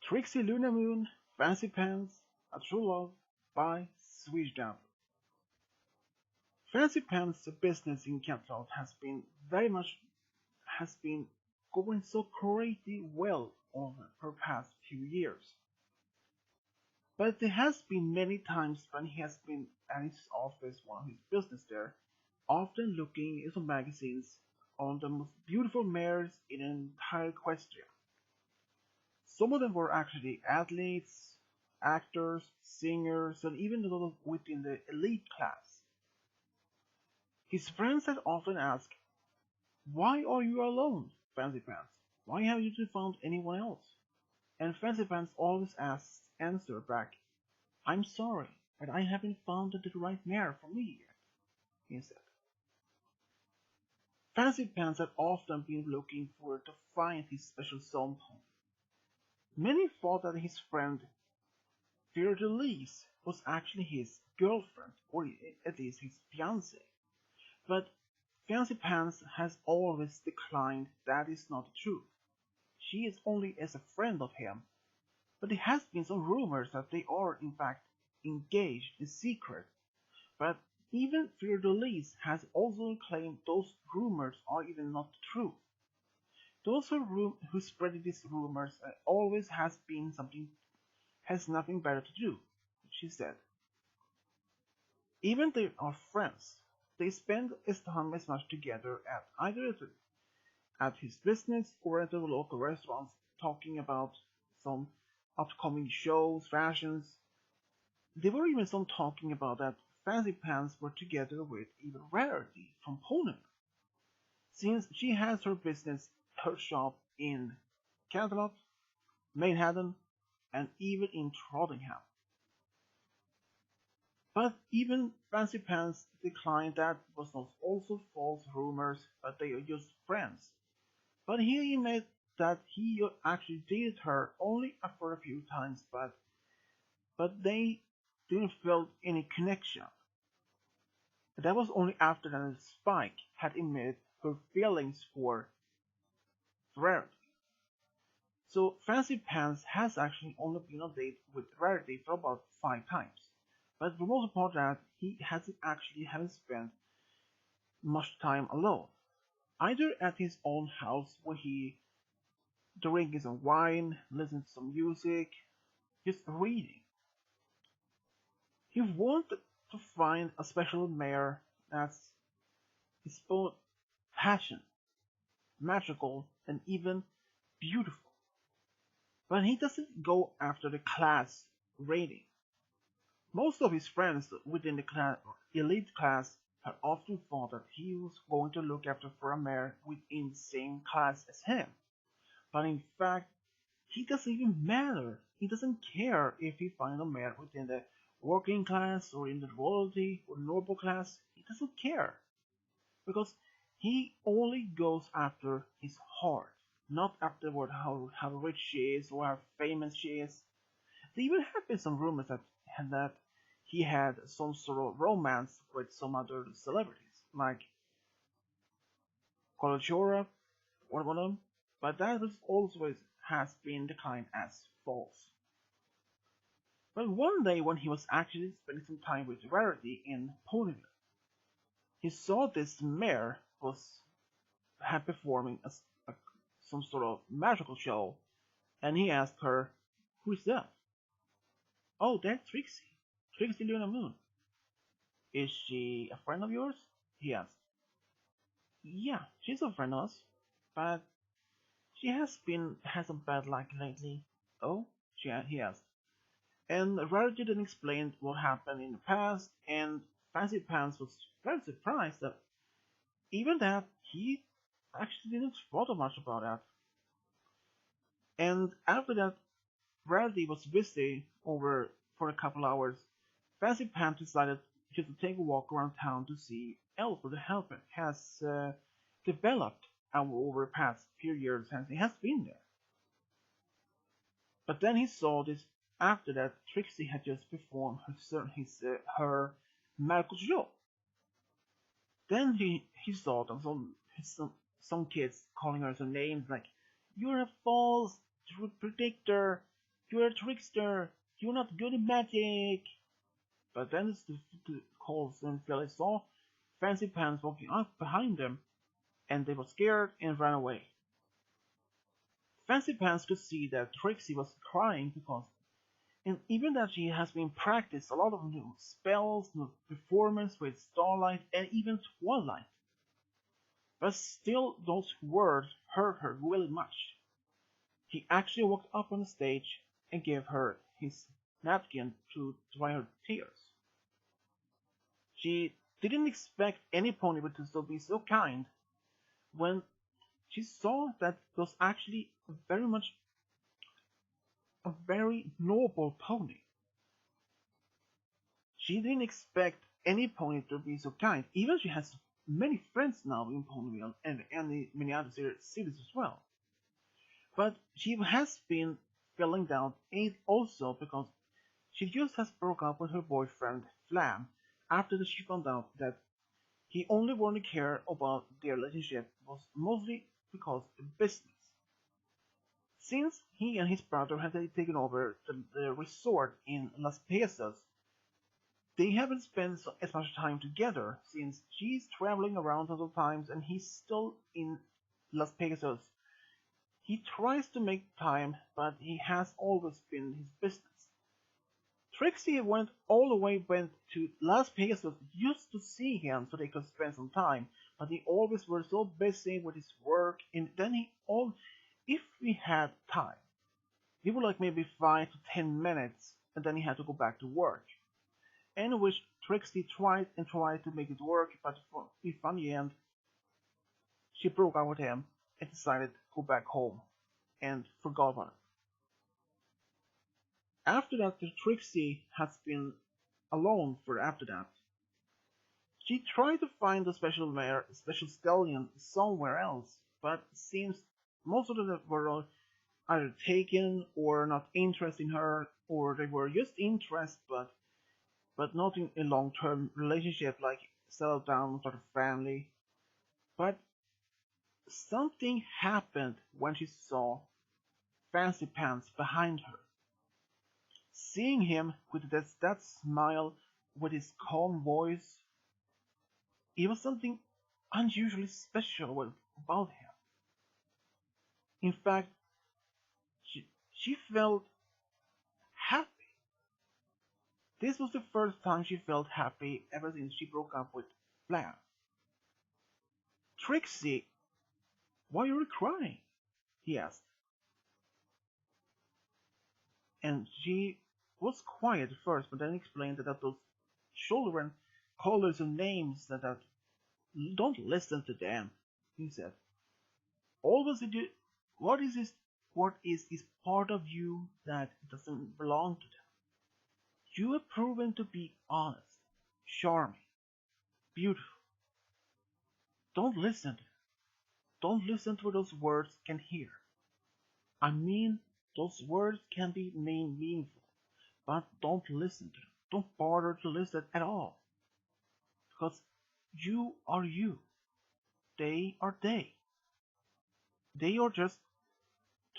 Trixie Lulamoon, Fancy Pants, A True Love by Swedish Dub. Fancy Pants business in Catalog has been going so crazy well over the past few years. But there has been many times when he has been at his office while his business there, often looking into magazines on the most beautiful mares in an entire Equestria. Some of them were actually athletes, actors, singers, and even those within the elite class. His friends had often asked, "Why are you alone, Fancy Pants? Why haven't you found anyone else?" And Fancy Pants always answered back, "I'm sorry, but I haven't found the right mare for me yet," he said. Fancy Pants had often been looking for to find his special zone pony. Many thought that his friend Fiordelise was actually his girlfriend, or at least his fiancée. But Fancy Pants has always declined that is not true. She is only as a friend of him, but there has been some rumors that they are in fact engaged in secret. But even Fiordelise has also claimed those rumors are even not true. Those who spread these rumors always has nothing better to do, she said. Even they are friends, they spend his time as much together at either at his business or at the local restaurants talking about some upcoming shows, fashions. There were even some talking about that Fancy Pants were together with even Rarity from Poland, since she has her shop in Catalog, Manhattan, and even in Trottingham. But even Fancy Pants declined that was not also false rumors that they are just friends. But he admitted that he actually dated her only for a few times, but they didn't feel any connection. That was only after that Spike had admitted her feelings for Rarity. So Fancy Pants has actually only been on a date with Rarity for about 5 times. But for most part that he hasn't actually haven't spent much time alone. Either at his own house where he drinking some wine, listening to some music, just reading. He wanted to find a special mare that's his both passion, magical, and even beautiful. But he doesn't go after the class rating. Most of his friends within the elite class had often thought that he was going to look after for a mare within the same class as him. But in fact, he doesn't even matter. He doesn't care if he finds a mare within the working class or in the royalty or noble class. He doesn't care. Because he only goes after his heart, not after how rich she is or how famous she is. There even have been some rumors that he had some sort of romance with some other celebrities, like Colachora, one of them, but that was always has been declined as false. But one day when he was actually spending some time with Rarity in Ponyville, he saw this mare had performing some sort of magical show, and he asked her, "Who is that?" "Oh, that's Trixie Lulamoon." "Is she a friend of yours?" he asked. "Yeah, she's a friend of us, but she has some bad luck lately." "Oh?" he asked. And Rarity then explained what happened in the past, and Fancy Pants was very surprised that even that he actually didn't bother much about that. And after that, Rarity was busy over for a couple hours. Fancy Pants decided just to take a walk around town to see Elf or the Helper has developed over the past few years since he has been there. But then he saw this after that Trixie had just performed her magical show. Then he saw some kids calling her some names like "You're a false predictor," You're a trickster! You're not good at magic! But then the calls and Phyllis saw Fancy Pants walking up behind them, and they were scared and ran away. Fancy Pants could see that Trixie was crying because, and even that she has been practiced a lot of new spells, new performance with Starlight and even Twilight. But still those words hurt her really much. He actually walked up on the stage and gave her his napkin to dry her tears. She didn't expect any pony to still be so kind when she saw that it was actually a very noble pony. She didn't expect any pony to be so kind. Even she has many friends now in Ponyville and many other cities as well. But she has been feeling down also because she just has broke up with her boyfriend Flam after she found out that he only wanted to care about their relationship was mostly because of business. Since he and his brother had taken over the resort in Las Pesas, they haven't spent as much time together since she's traveling around all the times and he's still in Las Pesas. He tries to make time, but he has always been his business. Trixie went to Las Vegas just to see him so they could spend some time, but he always was so busy with his work, and then if we had time, he would like maybe 5 to 10 minutes, and then he had to go back to work. In which Trixie tried and tried to make it work, but in the end, she broke up with him and decided to go back home and forgot about it. After that, Trixie has been alone for after that. She tried to find the special stallion somewhere else, but it seems most of them were either taken or not interested in her, or they were just interested, but not in a long-term relationship, like settle down, sort of family. But something happened when she saw Fancy Pants behind her. Seeing him with that smile, with his calm voice, it was something unusually special about him. In fact, she felt happy. This was the first time she felt happy ever since she broke up with Flair. Trixie, why are you crying? He asked. And she was quiet at first, but then explained that those children call us names that don't listen to them, he said. Always do. What is this? What is this part of you that doesn't belong to them? You have proven to be honest, charming, beautiful. Don't listen to them. Don't listen to what those words can hear. I mean, those words can be meaningful, but don't listen to them. Don't bother to listen at all. Because you are you. They are they. They are just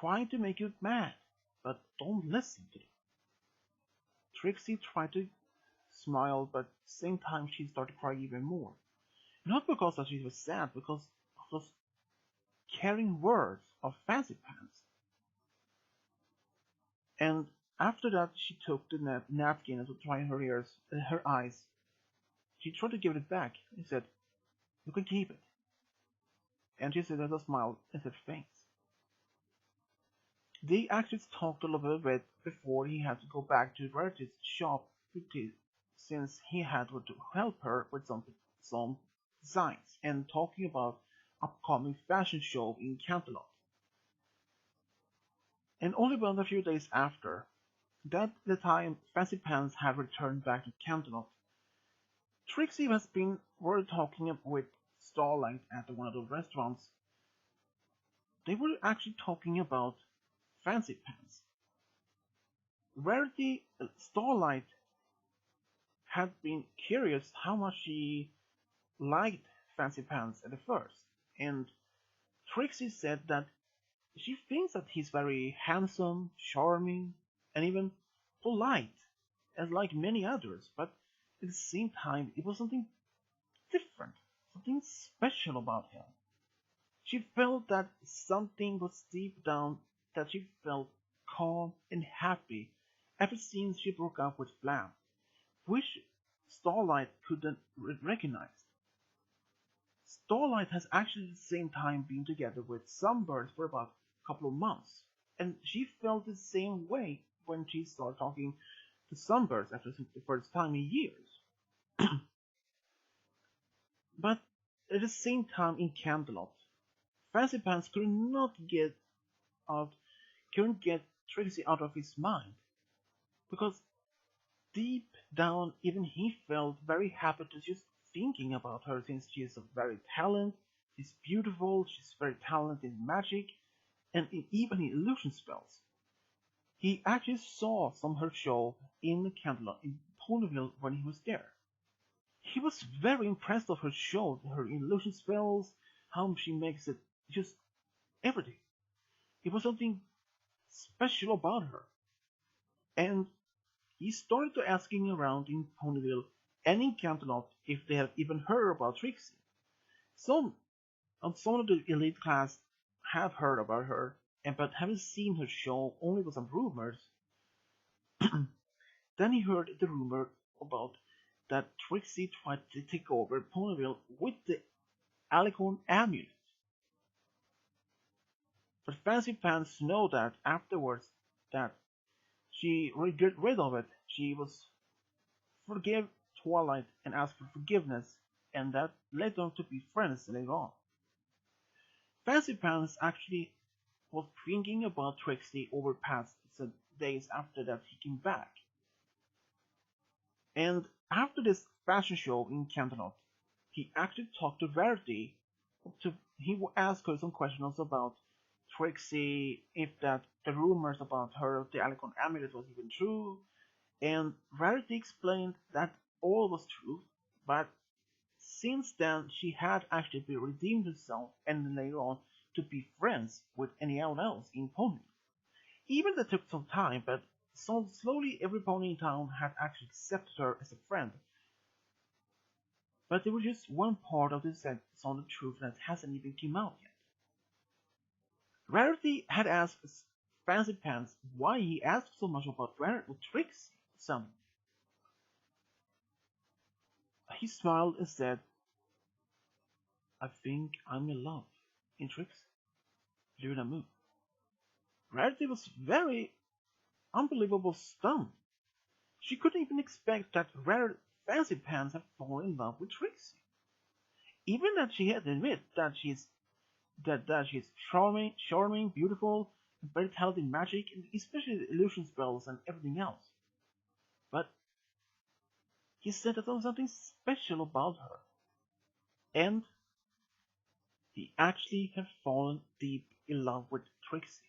trying to make you mad, but don't listen to them. Trixie tried to smile, but at the same time she started to cry even more. Not because she was sad, because of those caring words of Fancy Pants. And after that, she took the napkin to dry her eyes. She tried to give it back. He said, "You can keep it." And she said with a smile and said, "Thanks." They actually talked a little bit before he had to go back to Verity's shop since he had to help her with some designs and talking about upcoming fashion show in Canterlot. And only about a few days after that, the time Fancy Pants had returned back to Canterlot, Trixie were talking with Starlight at one of the restaurants. They were actually talking about Fancy Pants. Rarity Starlight had been curious how much she liked Fancy Pants at the first, and Trixie said that she thinks that he's very handsome, charming, and even polite, as like many others, but at the same time it was something different, something special about him. She felt that something was deep down, that she felt calm and happy ever since she broke up with Flam, which Starlight couldn't recognize. Starlight has actually at the same time been together with Sunburst for about a couple of months, and she felt the same way when she started talking to Sunburst after the first time in years. But at the same time in Camelot, Fancy Pants out couldn't get Trixie out of his mind, because deep down even he felt very happy to just thinking about her, since she is a very talented, she's beautiful, she's very talented in magic and even in illusion spells. He actually saw some of her show in Camelot in Ponyville when he was there. He was very impressed of her show, her illusion spells, how she makes it, just everything. It was something special about her. And he started to asking around in Ponyville and in Canterlot if they had even heard about Trixie. Some of the elite class have heard about her, but haven't seen her show, only with some rumors. Then he heard the rumor about that Trixie tried to take over Ponyville with the Alicorn amulet. But Fancy Pants know that afterwards that she would get rid of it. She was forgive Twilight and ask for forgiveness, and that led them to be friends later on. Fancy Pants actually was thinking about Trixie over past days after that he came back. And after this fashion show in Canterlot, he actually talked to Verity. He asked her some questions about Trixie, if that the rumors about her, the Alicorn amulet, was even true, and Rarity explained that all was true, but since then she had actually redeemed herself and later on to be friends with anyone else in Pony. Even that took some time, but so slowly every pony in town had actually accepted her as a friend. But there was just one part of this solid truth that hasn't even come out yet. Rarity had asked Fancy Pants why he asked so much about Trixie suddenly. He smiled and said, "I think I'm in love in Trixie Lulamoon." Rarity was very unbelievable stunned. She couldn't even expect that Fancy Pants had fallen in love with Trixie. Even that she had to admit that she's charming, beautiful, and very talented in magic, and especially the illusion spells and everything else. But he said that there was something special about her, and he actually had fallen deep in love with Trixie.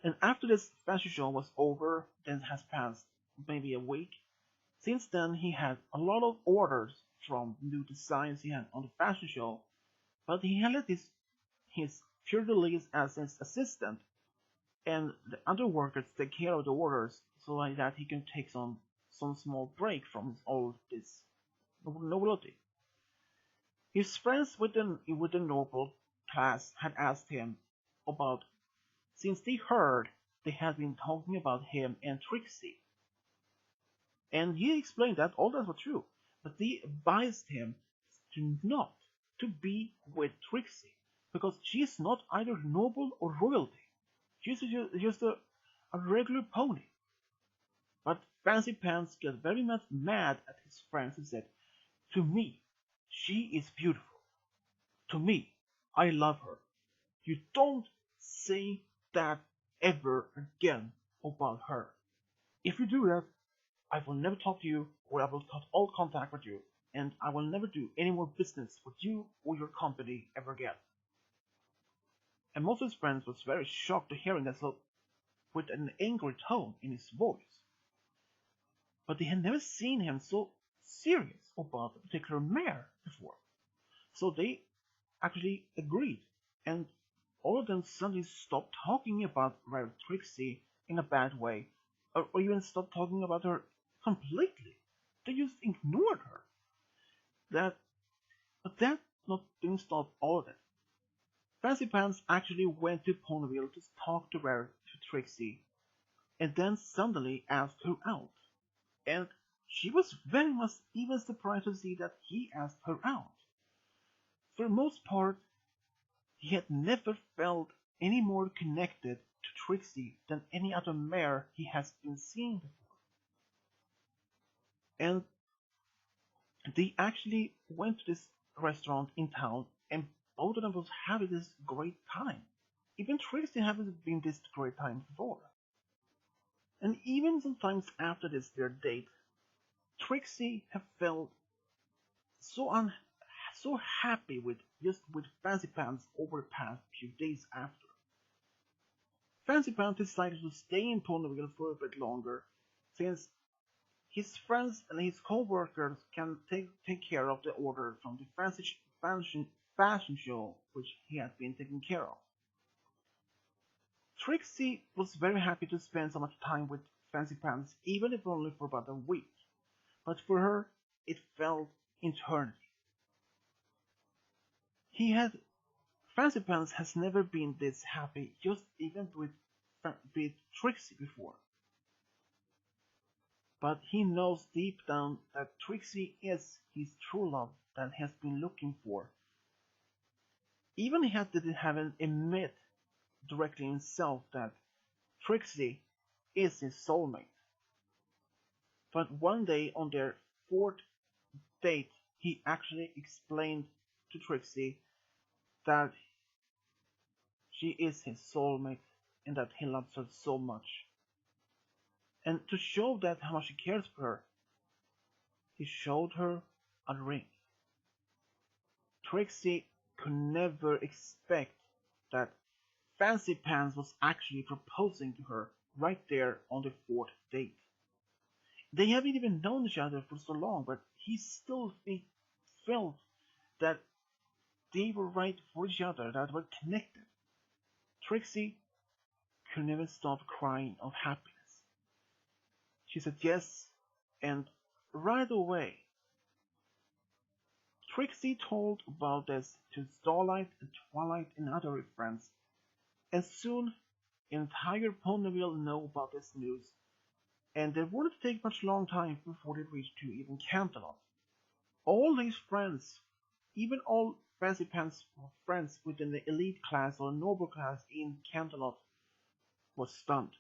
And after this fashion show was over, then has passed maybe a week. Since then, he had a lot of orders from new designs he had on the fashion show, but he had let his Fiordelise as his assistant, and the other workers take care of the orders, so like that he can take some small break from all this nobility. His friends with the noble class had asked him about, since they heard they had been talking about him and Trixie, and he explained that all that was true, but they advised him not to be with Trixie, because she is not either noble or royalty. She's just a regular pony. But Fancy Pants got very much mad at his friends and said, "To me, she is beautiful. To me, I love her. You don't say that ever again about her. If you do that, I will never talk to you, or I will cut all contact with you, and I will never do any more business with you or your company ever again." And most of his friends was very shocked to hearing that, so with an angry tone in his voice. But they had never seen him so serious about a particular mare before. So they actually agreed, and all of them suddenly stopped talking about Rare Trixie in a bad way, or even stopped talking about her completely. They just ignored her. That, but that not didn't stop all of it. Fancy Pants actually went to Ponyville to talk to Rare to Trixie, and then suddenly asked her out. And she was very much even surprised to see that he asked her out. For the most part, he had never felt any more connected to Trixie than any other mare he has been seeing before. And they actually went to this restaurant in town, and both of them was having this great time. Even Trixie haven't been this great time before. And even sometimes after this their date, Trixie have felt so so happy with just with Fancy Pants over the past few days after. Fancy Pants decided to stay in Ponyville for a bit longer, since his friends and his co-workers can take care of the order from the fashion show which he had been taking care of. Trixie was very happy to spend so much time with Fancy Pants, even if only for about a week, but for her it felt eternity. He had Fancy Pants has never been this happy, just even with Trixie before. But he knows deep down that Trixie is his true love that he has been looking for. Even he haven't admit directly himself that Trixie is his soulmate. But one day on their fourth date, he actually explained to Trixie that she is his soulmate and that he loves her so much. And to show that how much he cares for her, he showed her a ring. Trixie could never expect that Fancy Pants was actually proposing to her right there on the fourth date. They haven't even known each other for so long, but he still felt that they were right for each other, that were connected. Trixie could never stop crying of happiness. She said yes, and right away, Trixie told about this to Starlight and Twilight and other friends, and soon entire Ponyville know about this news, and it wouldn't take much long time before they reached to even Canterlot. All his friends, even all Fancy Pants friends within the elite class or noble class in Canterlot, was stunned.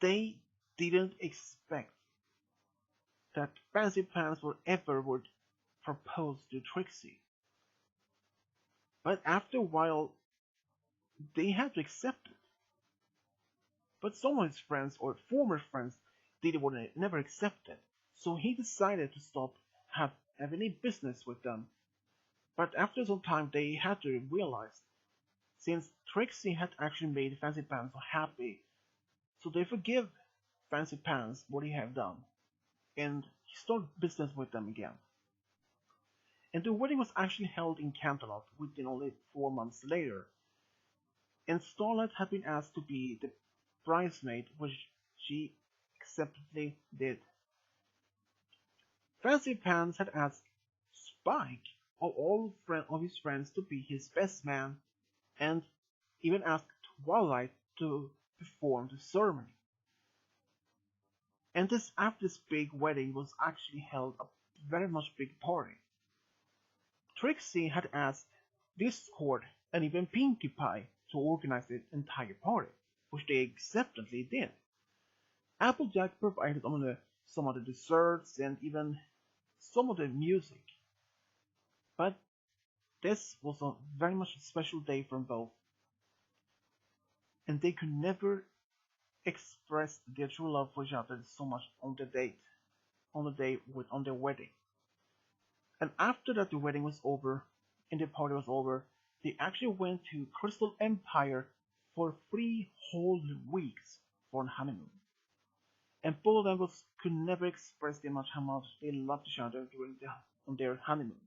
They didn't expect that Fancy Pants would propose to Trixie. But after a while, they had to accept it. But some of his friends or former friends would never accept it, so he decided to stop have any business with them. But after some time, they had to realize, since Trixie had actually made Fancy Pants so happy, so they forgive Fancy Pants what he had done, and he started business with them again. And the wedding was actually held in Canterlot within only 4 months later, and Starlight had been asked to be the bridesmaid, which she acceptedly did. Fancy Pants had asked Spike of all of his friends to be his best man, and even asked Twilight to perform the ceremony. And this after this big wedding was actually held a very much big party. Trixie had asked Discord and even Pinkie Pie to organize the entire party, which they acceptantly did. Applejack provided some of the desserts and even some of the music. But this was a very much special day for them both, and they could never express their true love for each other so much on the date, on their wedding. And after that, the wedding was over and the party was over. They actually went to Crystal Empire for 3 whole weeks for a honeymoon. And both of them could never express how much they loved each other on their honeymoon.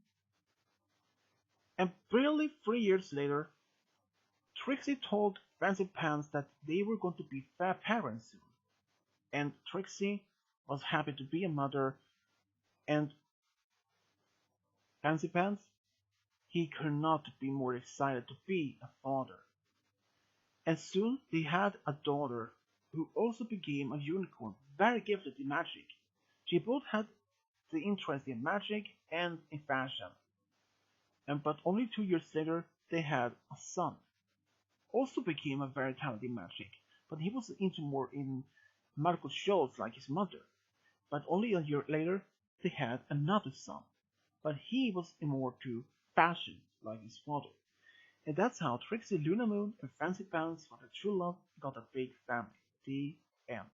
And barely 3 years later, Trixie told Fancy Pants that they were going to be parents soon, and Trixie was happy to be a mother, and Fancy Pants, he could not be more excited to be a father. And soon they had a daughter who also became a unicorn, very gifted in magic. They both had the interest in magic and in fashion, and but only 2 years later they had a son. Also became a very talented in magic, but he was into more in magical shows like his mother. But only a year later they had another son, but he was more to fashion like his father. And that's how Trixie Lulamoon and Fancy Pants for their true love got a big family. The